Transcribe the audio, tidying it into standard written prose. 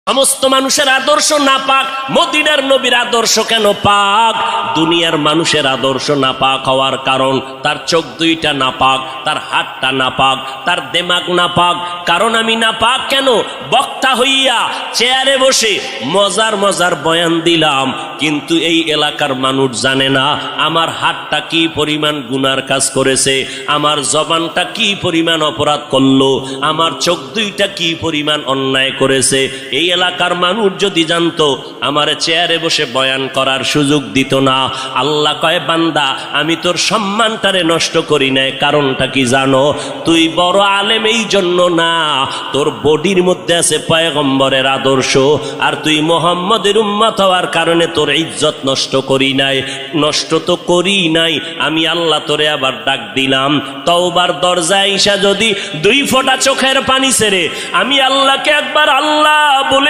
সমস্ত মানুষের আদর্শ নাপাক, মদিনার নবীর আদর্শ কেন পাক? দুনিয়ার মানুষের আদর্শ নাপাক হওয়ার কারণ তার চোখ দুইটা নাপাক, তার হাতটা নাপাক, তার দেমাগ নাপাক। কারণ আমি নাপাক কেন? বক্তা হইয়া চেয়ারে বসে মজার মজার বয়ান দিলাম, কিন্তু এই এলাকার মানুষ জানে না আমার হাতটা কি পরিমাণ গুনার কাজ করেছে, আমার জবানটা কি পরিমাণ অপরাধ করলো, আমার চোখ দুইটা কি পরিমাণ অন্যায় করেছে। এই এলাকার মানুষ যদি জানতো, আমার চেয়ারে বসে বয়ান করার সুযোগ দিত না। আল্লাহ কয়, বান্দা আমি তোর সম্মানটারে নষ্ট করি নাই। কারণটা কি জানো? তুই বড় আলেম এই জন্য না, তোর বডির মধ্যে আছে পয়গম্বরের আদর্শ, আর তুই মুহাম্মদের উম্মত হওয়ার কারণে তোর ইজ্জত নষ্ট করি নাই। নষ্ট তো করি নাই, আমি আল্লাহ তোরে আবার ডাক দিলাম, তওবার দরজায় ঈশা যদি 2 ফোঁটা চোখের পানি ছেড়ে আমি আল্লাহকে একবার আল্লাহ বলে